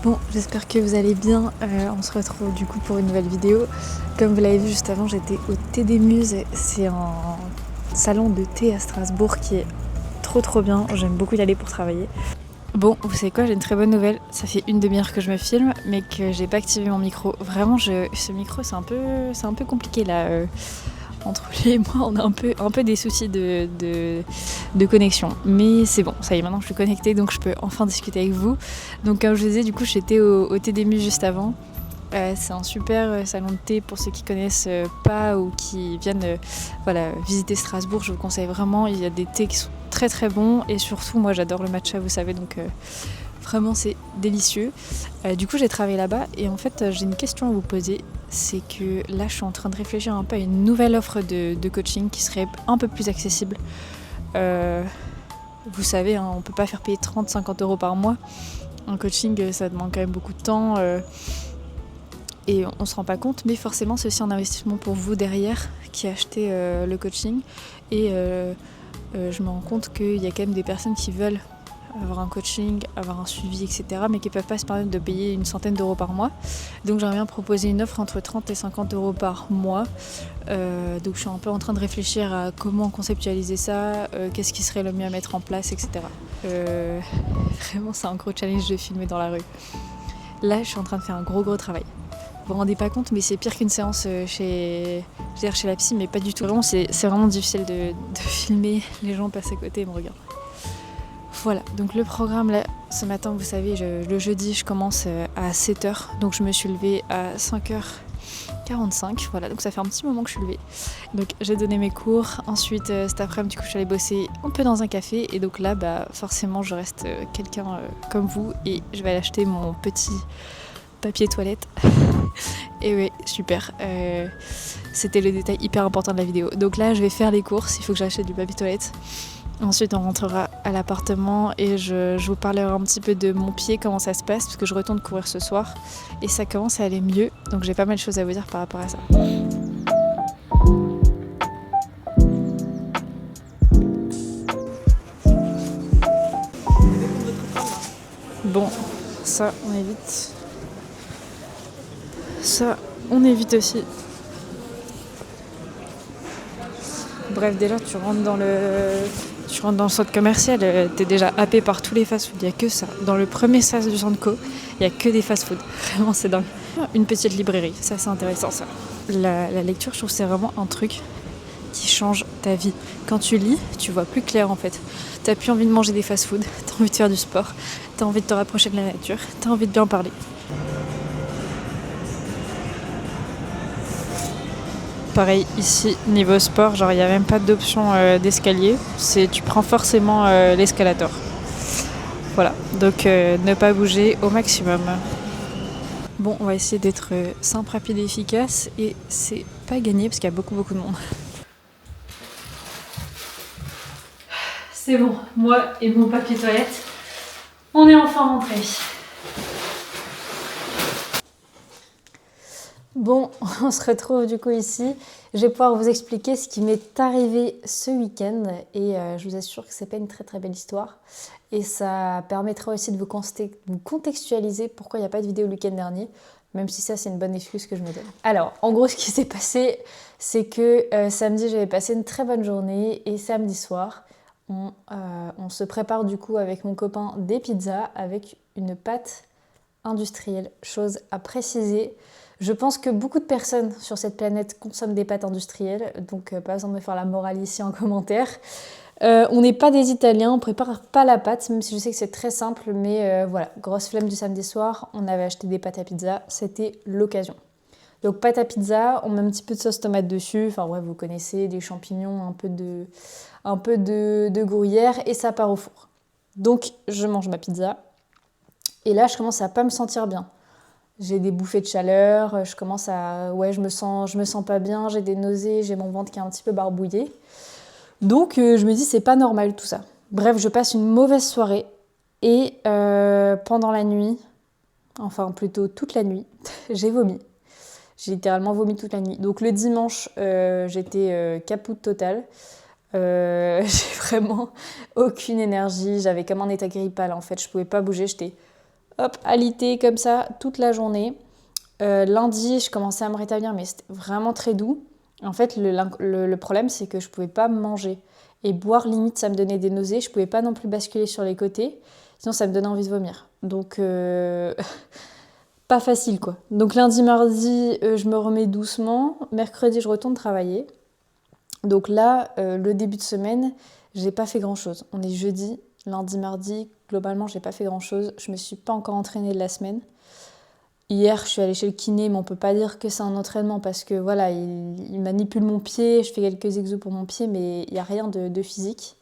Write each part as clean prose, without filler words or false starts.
Bon, j'espère que vous allez bien. On se retrouve du coup pour une nouvelle vidéo. Comme vous l'avez vu juste avant, j'étais au Thé des Muses. C'est un salon de thé à Strasbourg qui est trop bien. J'aime beaucoup y aller pour travailler. Bon, vous savez quoi, j'ai une très bonne nouvelle. Ça fait une demi-heure que je me filme, mais que j'ai pas activé mon micro. Vraiment, ce micro, c'est un peu compliqué là. Entre lui et moi, on a un peu des soucis de connexion. Mais c'est bon, ça y est, maintenant je suis connectée, donc je peux enfin discuter avec vous. Donc comme je vous disais, du coup, j'étais au Thé des Muses juste avant. C'est un super salon de thé pour ceux qui connaissent pas ou qui viennent visiter Strasbourg. Je vous conseille vraiment, il y a des thés qui sont très bons. Et surtout, moi j'adore le matcha, vous savez, donc vraiment c'est délicieux. Du coup, j'ai travaillé là-bas et en fait, j'ai une question à vous poser. C'est que là, je suis en train de réfléchir un peu à une nouvelle offre de coaching qui serait un peu plus accessible. Vous savez, hein, on ne peut pas faire payer 30-50 euros par mois. Un coaching, ça demande quand même beaucoup de temps et on ne se rend pas compte. Mais forcément, c'est aussi un investissement pour vous derrière qui achetez le coaching. Et je me rends compte qu'il y a quand même des personnes qui veulent avoir un coaching, avoir un suivi, etc. mais qui ne peuvent pas se permettre de payer une centaine d'euros par mois. Donc j'aimerais bien proposer une offre entre 30 et 50 euros par mois. Donc je suis un peu en train de réfléchir à comment conceptualiser ça, qu'est-ce qui serait le mieux à mettre en place, etc. Vraiment, c'est un gros challenge de filmer dans la rue. Là, je suis en train de faire un gros travail. Vous vous rendez pas compte, mais c'est pire qu'une séance chez la psy, mais pas du tout. Vraiment, c'est vraiment difficile de filmer, les gens passent à côté et me regardent. Voilà, donc le programme là, ce matin, vous savez, le jeudi, je commence à 7h, donc je me suis levée à 5h45, voilà, donc ça fait un petit moment que je suis levée. Donc j'ai donné mes cours, ensuite cet après-midi, du coup, je suis allée bosser un peu dans un café, et donc là, forcément, je reste quelqu'un comme vous, et je vais aller acheter mon petit papier toilette. Et oui, super. C'était le détail hyper important de la vidéo. Donc là, je vais faire les courses, il faut que j'achète du papier toilette. Ensuite, on rentrera à l'appartement et je vous parlerai un petit peu de mon pied, comment ça se passe, parce que je retourne courir ce soir et ça commence à aller mieux. Donc j'ai pas mal de choses à vous dire par rapport à ça. Bon, ça, on évite. Ça, on évite aussi. Bref, déjà, tu rentres dans le centre commercial, t'es déjà happé par tous les fast-food, il n'y a que ça. Dans le premier sas du centre co, il n'y a que des fast-food. Vraiment, c'est dingue. Une petite librairie, ça c'est intéressant ça. La lecture, je trouve que c'est vraiment un truc qui change ta vie. Quand tu lis, tu vois plus clair en fait. T'as plus envie de manger des fast-food, t'as envie de faire du sport, t'as envie de te rapprocher de la nature, t'as envie de bien parler. Pareil ici, niveau sport, genre il n'y a même pas d'option d'escalier, tu prends forcément l'escalator. Voilà, donc ne pas bouger au maximum. Bon, on va essayer d'être simple, rapide et efficace, et c'est pas gagné parce qu'il y a beaucoup de monde. C'est bon, moi et mon papier toilette, on est enfin rentrés. Bon, on se retrouve du coup ici. Je vais pouvoir vous expliquer ce qui m'est arrivé ce week-end et je vous assure que c'est pas une très belle histoire. Et ça permettra aussi de vous contextualiser pourquoi il n'y a pas de vidéo le week-end dernier, même si ça c'est une bonne excuse que je me donne. Alors, en gros, ce qui s'est passé, c'est que samedi j'avais passé une très bonne journée et samedi soir, on se prépare du coup avec mon copain des pizzas avec une pâte industrielle. Chose à préciser, je pense que beaucoup de personnes sur cette planète consomment des pâtes industrielles, donc pas besoin de me faire la morale ici en commentaire. On n'est pas des Italiens, on prépare pas la pâte, même si je sais que c'est très simple, mais voilà, grosse flemme du samedi soir, on avait acheté des pâtes à pizza, c'était l'occasion. Donc pâte à pizza, on met un petit peu de sauce tomate dessus, enfin ouais, vous connaissez, des champignons, un peu de gruyère, et ça part au four. Donc je mange ma pizza, et là je commence à pas me sentir bien. J'ai des bouffées de chaleur, je me sens pas bien, j'ai des nausées, j'ai mon ventre qui est un petit peu barbouillé. Donc je me dis c'est pas normal tout ça. Bref, je passe une mauvaise soirée et pendant la nuit, enfin plutôt toute la nuit, j'ai vomi. J'ai littéralement vomi toute la nuit. Donc le dimanche, j'étais capoute totale. J'ai vraiment aucune énergie, j'avais comme un état grippal en fait, je pouvais pas bouger, j'étais Hop, alité comme ça toute la journée. Lundi, je commençais à me rétablir, mais c'était vraiment très doux. En fait, le problème, c'est que je pouvais pas manger. Et boire, limite, ça me donnait des nausées. Je pouvais pas non plus basculer sur les côtés. Sinon, ça me donnait envie de vomir. Donc, pas facile, quoi. Donc, lundi, mardi, je me remets doucement. Mercredi, je retourne travailler. Donc là, le début de semaine, j'ai pas fait grand-chose. On est jeudi, lundi, mardi. Globalement, j'ai pas fait grand-chose. Je me suis pas encore entraînée de la semaine. Hier, je suis allée chez le kiné, mais on peut pas dire que c'est un entraînement parce que voilà, il manipule mon pied, je fais quelques exos pour mon pied, mais il n'y a rien de physique.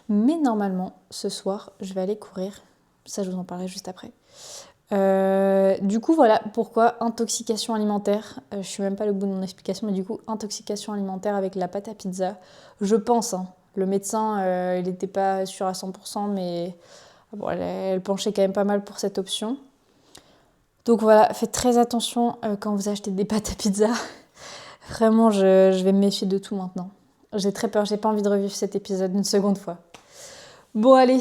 Mais normalement, ce soir, je vais aller courir. Ça, je vous en parlerai juste après. Du coup, voilà pourquoi intoxication alimentaire. Je suis même pas au bout de mon explication, mais du coup, intoxication alimentaire avec la pâte à pizza. Je pense, hein. Le médecin, il n'était pas sûr à 100%, mais bon, elle penchait quand même pas mal pour cette option. Donc voilà, faites très attention quand vous achetez des pâtes à pizza. Vraiment, je vais me méfier de tout maintenant. J'ai très peur, j'ai pas envie de revivre cet épisode une seconde fois. Bon allez,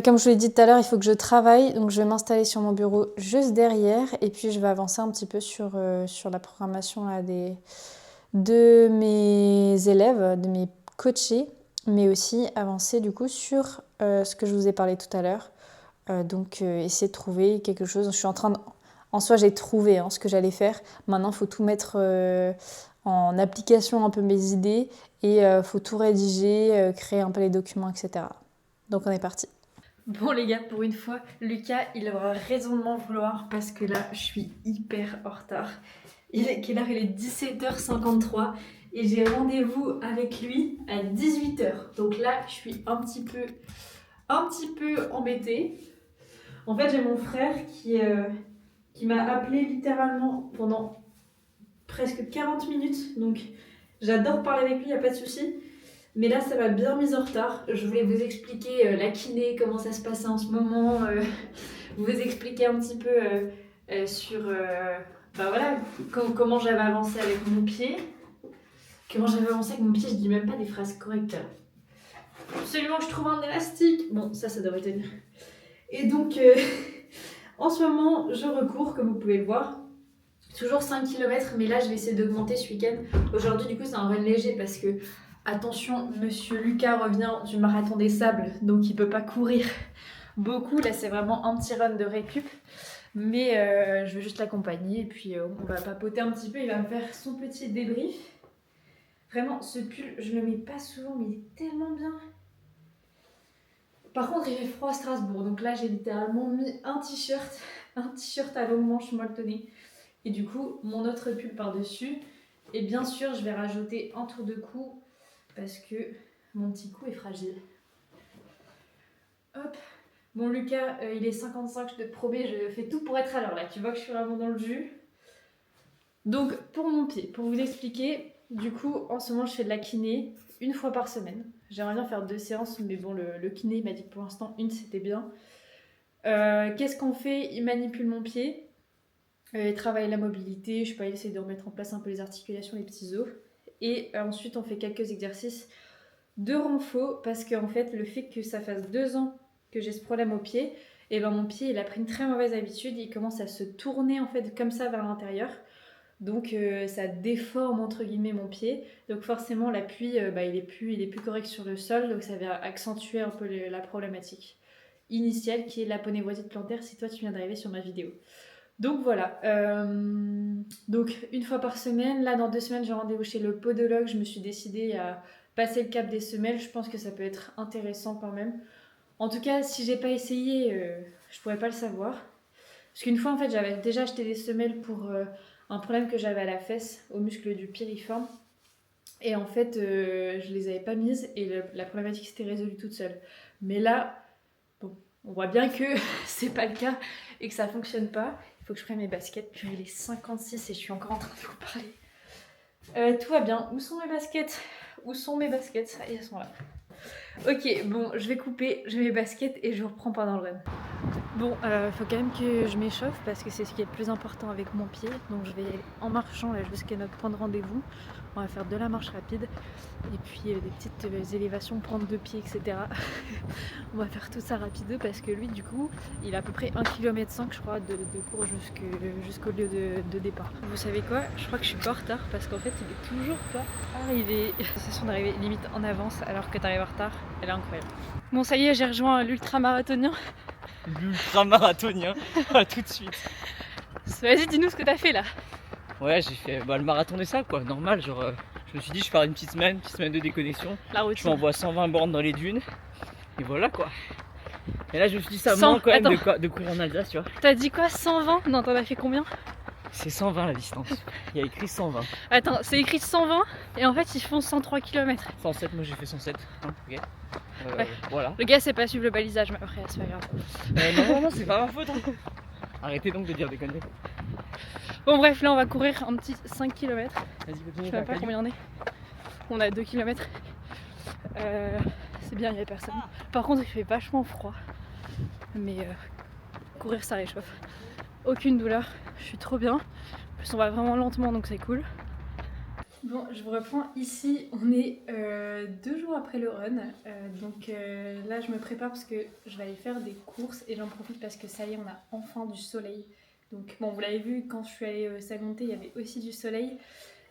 comme je vous l'ai dit tout à l'heure, il faut que je travaille, donc je vais m'installer sur mon bureau juste derrière et puis je vais avancer un petit peu sur la programmation là, de mes élèves, de mes coachés, mais aussi avancer du coup sur ce que je vous ai parlé tout à l'heure. Donc essayer de trouver quelque chose. Je suis en train de... En soi, j'ai trouvé ce que j'allais faire. Maintenant, il faut tout mettre en application, un peu mes idées, et il faut tout rédiger, créer un peu les documents, etc. Donc on est parti. Bon les gars, pour une fois, Lucas, il aura raison de m'en vouloir parce que là, je suis hyper en retard. Quelle heure? Il est 17h53 et j'ai rendez-vous avec lui à 18h. Donc là, je suis un petit peu embêtée. En fait, j'ai mon frère qui m'a appelé littéralement pendant presque 40 minutes. Donc, j'adore parler avec lui, il n'y a pas de souci. Mais là, ça m'a bien mise en retard. Je voulais vous expliquer la kiné, comment ça se passait en ce moment. Vous expliquer un petit peu sur voilà, comment j'avais avancé avec mon pied. Comment j'avais avancé avec mon pied, je dis même pas des phrases correctes. Absolument que je trouve un élastique. Bon, ça devrait tenir. Et donc, en ce moment, je recours, comme vous pouvez le voir. Toujours 5 km, mais là, je vais essayer d'augmenter ce week-end. Aujourd'hui, du coup, c'est un run léger parce que, attention, monsieur Lucas revient du marathon des sables, donc il peut pas courir beaucoup. Là, c'est vraiment un petit run de récup. Mais je vais juste l'accompagner et puis on va papoter un petit peu. Il va me faire son petit débrief. Vraiment, ce pull, je le mets pas souvent, mais il est tellement bien. Par contre, il fait froid à Strasbourg, donc là j'ai littéralement mis un t-shirt à longues manches molletonnées. Et du coup, mon autre pull par-dessus. Et bien sûr, je vais rajouter un tour de cou parce que mon petit cou est fragile. Hop. Bon, Lucas, il est 55, je te promets, je fais tout pour être à l'heure là. Tu vois que je suis vraiment dans le jus. Donc, pour mon pied, pour vous expliquer, du coup, en ce moment, je fais de la kiné une fois par semaine. J'aimerais bien faire 2 séances, mais bon, le kiné m'a dit que pour l'instant, une, c'était bien. Qu'est-ce qu'on fait? Il manipule mon pied. Il travaille la mobilité. Je sais pas, il essaie de remettre en place un peu les articulations, les petits os. Et ensuite, on fait quelques exercices de renfo, parce qu'en fait, le fait que ça fasse 2 ans que j'ai ce problème au pied, et ben mon pied, il a pris une très mauvaise habitude. Il commence à se tourner en fait comme ça vers l'intérieur. Donc ça déforme entre guillemets mon pied. Donc forcément l'appui il est plus correct sur le sol. Donc ça va accentuer un peu la problématique initiale qui est l'aponévrosite plantaire si toi tu viens d'arriver sur ma vidéo. Donc voilà. Donc une fois par semaine. Là dans 2 semaines j'ai rendez-vous chez le podologue. Je me suis décidée à passer le cap des semelles. Je pense que ça peut être intéressant quand même. En tout cas si j'ai pas essayé je pourrais pas le savoir. Parce qu'une fois en fait j'avais déjà acheté des semelles pour... un problème que j'avais à la fesse, au muscle du piriforme. Et en fait, je les avais pas mises et la problématique s'était résolue toute seule. Mais là, bon, on voit bien que c'est pas le cas et que ça fonctionne pas. Il faut que je prenne mes baskets. Puis il est 56 et je suis encore en train de vous parler. Tout va bien. Où sont mes baskets? Où sont mes baskets? Ah, elles sont là. Ok, bon, je vais couper, je mets mes baskets et je vous reprends pendant le run. Bon, faut quand même que je m'échauffe parce que c'est ce qui est le plus important avec mon pied. Donc je vais y aller en marchant là jusqu'à notre point de rendez-vous. On va faire de la marche rapide et puis des petites élévations, prendre de pied, etc. On va faire tout ça rapide parce que lui, du coup, il a à peu près 1,5 km je crois de cours jusqu'au lieu de départ. Vous savez quoi? Je crois que je suis pas en retard parce qu'en fait, il est toujours pas arrivé. La sensation d'arriver limite en avance alors que t'arrives en retard, elle est incroyable. Bon, ça y est, j'ai rejoint l'ultra-marathonien. L'ultra-marathonien, tout de suite. Vas-y, dis-nous ce que t'as fait là. Ouais, j'ai fait le marathon des sables, quoi, normal. Genre, je me suis dit, je vais faire une petite semaine de déconnexion. La Je routine. m'envoie 120 bornes dans les dunes. Et voilà, quoi. Et là, je me suis dit, ça 100, manque quand même attends. de courir en Alsace, tu vois. T'as dit quoi? 120? Non, t'en as fait combien? C'est 120 la distance. Il y a écrit 120. Attends, c'est écrit 120 et en fait ils font 103 km. 107, moi j'ai fait 107. Hein, ok. Ouais. Voilà. Le gars sait pas suivre le balisage, mais après c'est pas grave. Non, c'est pas ma faute. Hein. Arrêtez donc de dire des conneries. Bon bref, là on va courir un petit 5 km. Vas-y, Je continue. sais même pas combien on est. On a 2 km. C'est bien, il y a personne. Par contre il fait vachement froid. Mais courir ça réchauffe. Aucune douleur, je suis trop bien. En plus on va vraiment lentement donc c'est cool. Bon, je vous reprends ici, on est 2 jours après le run, donc là je me prépare parce que je vais aller faire des courses et j'en profite parce que ça y est, on a enfin du soleil. Donc bon, vous l'avez vu, quand je suis allée s'agonter, il y avait aussi du soleil,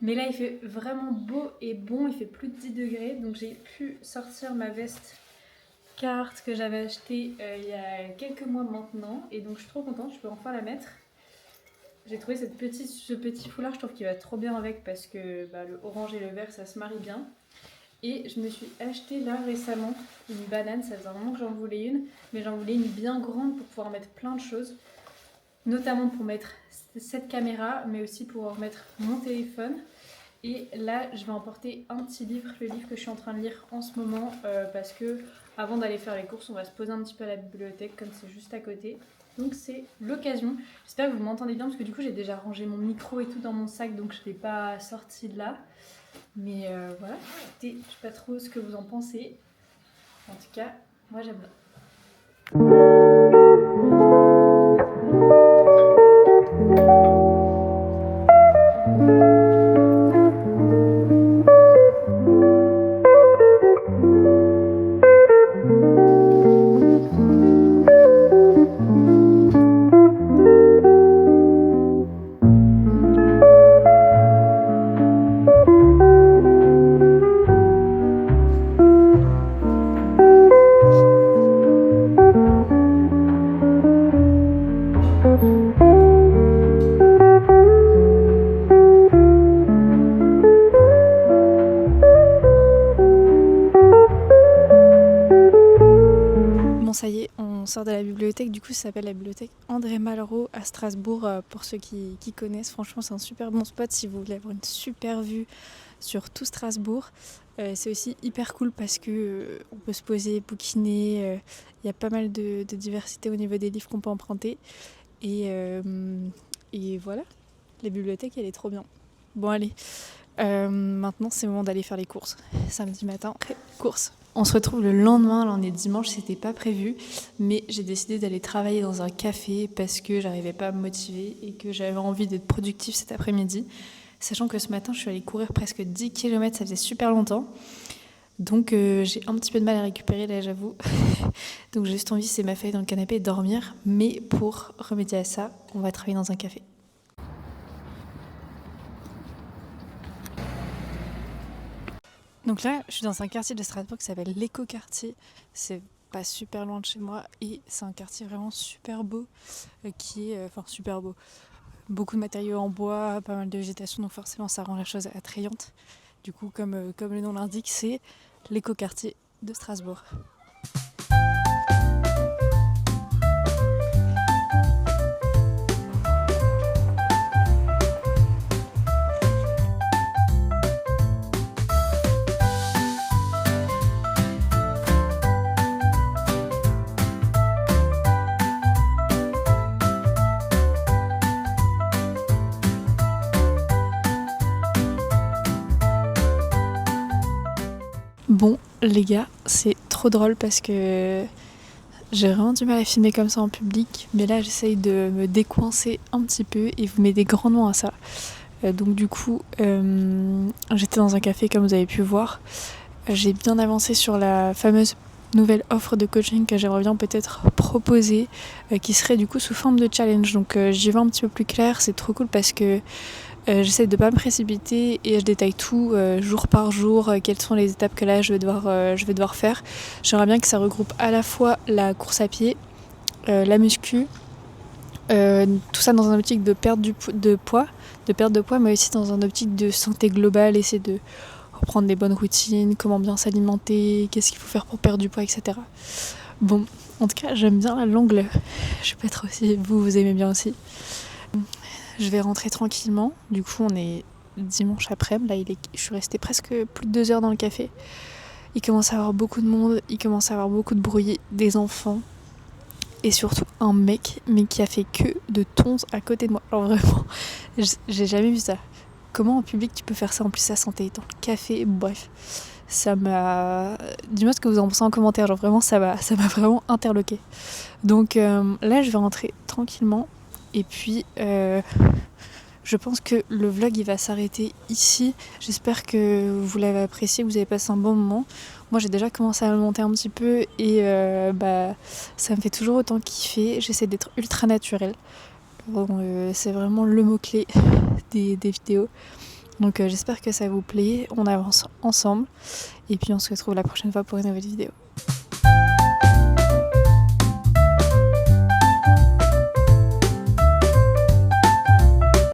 mais là il fait vraiment beau et bon, il fait plus de 10 degrés, donc j'ai pu sortir ma veste carte que j'avais achetée il y a quelques mois maintenant, et donc je suis trop contente, je peux enfin la mettre. J'ai trouvé ce petit foulard, je trouve qu'il va trop bien avec parce que le orange et le vert ça se marie bien. Et je me suis acheté là récemment une banane, ça faisait un moment que j'en voulais une, mais j'en voulais une bien grande pour pouvoir mettre plein de choses. Notamment pour mettre cette caméra, mais aussi pour pouvoir mettre mon téléphone. Et là je vais emporter un petit livre, le livre que je suis en train de lire en ce moment, parce que avant d'aller faire les courses on va se poser un petit peu à la bibliothèque comme c'est juste à côté. Donc c'est l'occasion. J'espère que vous m'entendez bien parce que du coup j'ai déjà rangé mon micro et tout dans mon sac, donc je ne l'ai pas sorti de là. Mais voilà, écoutez, je sais pas trop ce que vous en pensez. En tout cas, moi j'aime bien. Ça y est, on sort de la bibliothèque, du coup ça s'appelle la bibliothèque André Malraux à Strasbourg, pour ceux qui connaissent. Franchement c'est un super bon spot si vous voulez avoir une super vue sur tout Strasbourg. C'est aussi hyper cool parce que on peut se poser, bouquiner, il y a pas mal de diversité au niveau des livres qu'on peut emprunter. Et voilà, la bibliothèque elle est trop bien. Bon allez, maintenant c'est le moment d'aller faire les courses. Samedi matin, courses. On se retrouve le lendemain, là on est dimanche, c'était pas prévu, mais j'ai décidé d'aller travailler dans un café parce que j'arrivais pas à me motiver et que j'avais envie d'être productive cet après-midi. Sachant que ce matin je suis allée courir presque 10 km, ça faisait super longtemps. Donc j'ai un petit peu de mal à récupérer là j'avoue. Donc j'ai juste envie, c'est m'affaler dans le canapé et dormir. Mais pour remédier à ça, on va travailler dans un café. Donc là, je suis dans un quartier de Strasbourg qui s'appelle l'Éco-Quartier. C'est pas super loin de chez moi et c'est un quartier vraiment super beau, super beau. Beaucoup de matériaux en bois, pas mal de végétation, donc forcément ça rend la chose attrayante. Du coup, comme le nom l'indique, c'est l'Éco-Quartier de Strasbourg. Bon les gars, c'est trop drôle parce que J'ai vraiment du mal à filmer comme ça en public, mais là j'essaye de me décoincer un petit peu et vous m'aidez grandement à ça. Donc du coup, j'étais dans un café comme vous avez pu voir. J'ai bien avancé sur la fameuse nouvelle offre de coaching que j'aimerais bien peut-être proposer, qui serait du coup sous forme de challenge. Donc j'y vais un petit peu plus clair, c'est trop cool parce que j'essaie de pas me précipiter et je détaille tout jour par jour, quelles sont les étapes que là je vais devoir faire. J'aimerais bien que ça regroupe à la fois la course à pied, la muscu, tout ça dans un optique de perte de poids, mais aussi dans un optique de santé globale, essayer de reprendre des bonnes routines, comment bien s'alimenter, qu'est-ce qu'il faut faire pour perdre du poids, etc. Bon, en tout cas, j'aime bien l'angle. Je sais pas trop si vous aimez bien aussi. Je vais rentrer tranquillement. Du coup, on est dimanche après-midi. Là, je suis restée presque plus de 2 heures dans le café. Il commence à y avoir beaucoup de monde, il commence à y avoir beaucoup de bruit, des enfants. Et surtout un mec, mais qui a fait que de tonze à côté de moi. Alors vraiment, j'ai jamais vu ça. Comment en public tu peux faire ça en plus à santé, dans le café, bref. Ça m'a... Dis-moi ce que vous en pensez en commentaire, genre vraiment ça m'a vraiment interloqué. Donc là je vais rentrer tranquillement et puis je pense que le vlog il va s'arrêter ici. J'espère que vous l'avez apprécié, que vous avez passé un bon moment. Moi j'ai déjà commencé à le monter un petit peu et ça me fait toujours autant kiffer. J'essaie d'être ultra naturelle. Bon, c'est vraiment le mot-clé des vidéos. Donc j'espère que ça vous plaît. On avance ensemble. Et puis on se retrouve la prochaine fois pour une nouvelle vidéo.